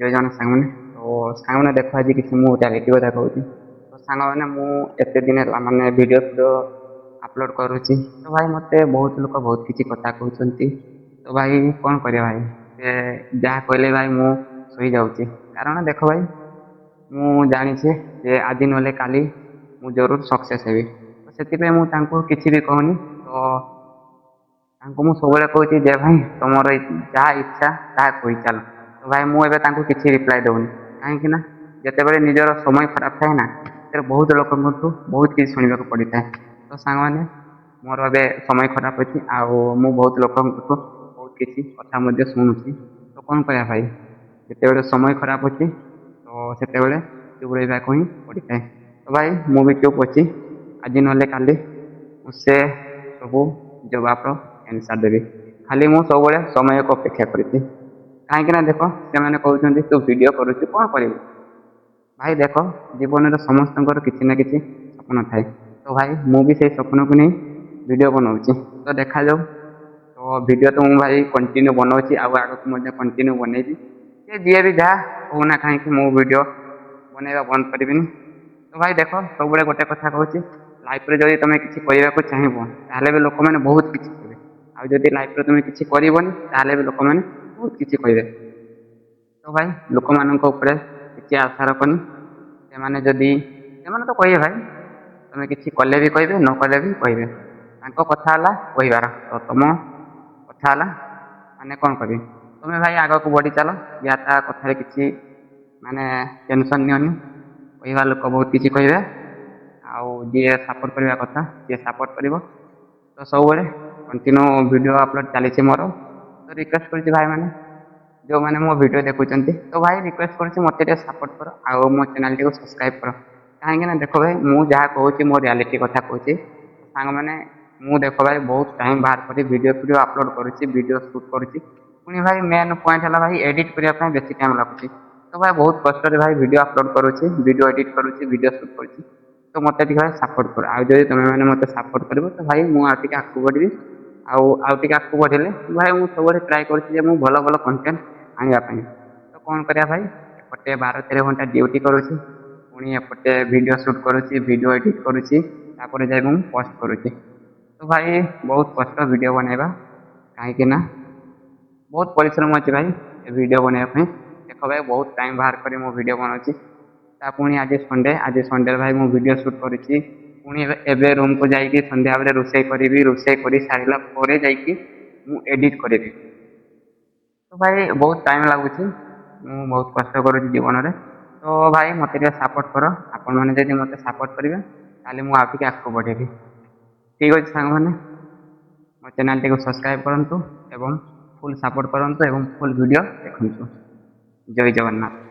जय जन सांग तो सांग देख आज कि रियलिटी कथा कहूँ तो सांग मैंने मुझे दिन मानने वीडियो वीडियो अपलोड करुच्ची तो भाई मत बहुत लोग बहुत किसी कथा कहते तो भाई कौन कर भाई से जहाँ कहले भाई मु शई जाऊँगी कारण देख भाई मु जानी जे आज ना काली मु जरूर सक्सेस हेबी तो से मुझे किसी भी कहूनी तो ମୁଁ ସବୁବେଳେ କହୁଛି ଯେ ଭାଇ ତମର ଯାହା ଇଚ୍ଛା ତାହା କହି ଚାଲ ତ ଭାଇ ମୁଁ ଏବେ ତାଙ୍କୁ କିଛି ରିପ୍ଲାଏ ଦେଉନି କାହିଁକି ନା ଯେତେବେଳେ ନିଜର ସମୟ ଖରାପ ଥାଏ ନା ସେଥିରେ ବହୁତ ଲୋକଙ୍କଠୁ ବହୁତ କିଛି ଶୁଣିବାକୁ ପଡ଼ିଥାଏ ତ ସାଙ୍ଗମାନେ ମୋର ଏବେ ସମୟ ଖରାପ ଅଛି ଆଉ ମୁଁ ବହୁତ ଲୋକଙ୍କଠୁ ବହୁତ କିଛି କଥା ମଧ୍ୟ ଶୁଣୁଛି ତ କ'ଣ କରିବା ଭାଇ ଯେତେବେଳେ ସମୟ ଖରାପ ଅଛି ତ ସେତେବେଳେ ଚୁପ୍ ରହିବାକୁ ହିଁ ପଡ଼ିଥାଏ ତ ଭାଇ ମୁଁ ବି ଚୁପ୍ ଅଛି ଆଜି ନହେଲେ କାଲି ମୁଁ ସେ ସବୁ ଜବାବର आंसर देवी खाली मु सब समय को अपेक्षा करी कहीं देख से कहते तू वीडियो करुँ कौन कर भाई देख जीवन में समस्त किसी ना कि सपन थाए तो भाई मुझे से सपन को नहीं वीडियो बनाऊँगी तो देखा जाऊ तो वीडियो तो मुझे भाई कंटिन्यू बनाऊँगी आगे कंटिन्यू बनईबी जी भी जहाँ कहूना कहीं मु वीडियो बनवा बंद करी तो भाई देख सब गोटे कथा कहूँ लाइफ में जब तुम किसी करने चाहिए ताहले भी लोक मैंने बहुत किसी कहे आदि लाइफ में तुम्हें किसी करबनी ताहले भी लोक मैंने बहुत किसी कहे तो भाई लोक मान किसी आशा रखनी से जदि से तो कहे भाई तुम्हें किसी कले भी कहे न कले भी कहे कथा कहबार तो तुम कथा माने कौन कर तुम्हें भाई आग को बढ़ी चल या कथा किसी माने टेंशन नियनि कहवा लोक बहुत किसी कहे आउ जी सपोर्ट करने कथा सी सपोर्ट कर तो सब कंटिन्यू वीडियो अपलोड चली मोर तो रिक्वेस्ट कर भाई मैंने जो मैंने मो वीडियो देखुं तो भाई रिक्वेस्ट कर मत सपोर्ट कर आउ मो चैनल टी सब्सक्राइब कर कहीं देख भाई मुझे जहाँ कहूँ मो रियलिटी कथा कहूँ सांग मैंने मु देख भाई बहुत टाइम बाहर कर वीडियो वीडियो अपलोड करुच्ची वीडियो शूट करुच्ची पुणी भाई मेन पॉइंट है भाई एडिट करने बेसी टाइम लगुच तो भाई बहुत कष्ट भाई वीडियो अपलोड करुच्ची वीडियो एडिट करुच्ची वीडियो शूट करुच्ची तो मत भाई सपोर्ट कर आज तुम्हें मैंने मत सपोर्ट कर तो भाई मुझे आगे बढ़ी आगे बढ़े भाई मुझे सब ट्राए कर भल भल कंटेंट आने तो कौन करा भाई एपटे 12-13 घंटा ड्यूटी करुच्ची पुणी एपटे वीडियो शूट करुच्ची वीडियो एडिट करुच्ची जाए पोस्ट करुच्ची तो भाई बहुत कष्ट वीडियो बनवा कहीं बहुत परिश्रम अच्छे भाई वीडियो बनवाई देख भाई बहुत टाइम बाहर कर वीडियो बनाऊँगी पुणी आज संडे भाई मुझे वीडियो शूट करुच्ची पुणी एवं रूम को जाकि संध्या बेले रोषे करी रोषे कर सारा पर एडिट करी तो भाई बहुत टाइम लगुच बहुत कष्ट करुच्ची जीवन में तो भाई मत सपोर्ट कर आपण मैंने जब मत सपोर्ट करेंगे ताली मुझे आगे आगे बढ़ेबी ठीक अच्छे सांग मैंने मो चैनल टी सब्सक्राइब करूँ एवं फुल सपोर्ट करूँ एवं फुल वीडियो देखु जय जगन्नाथ।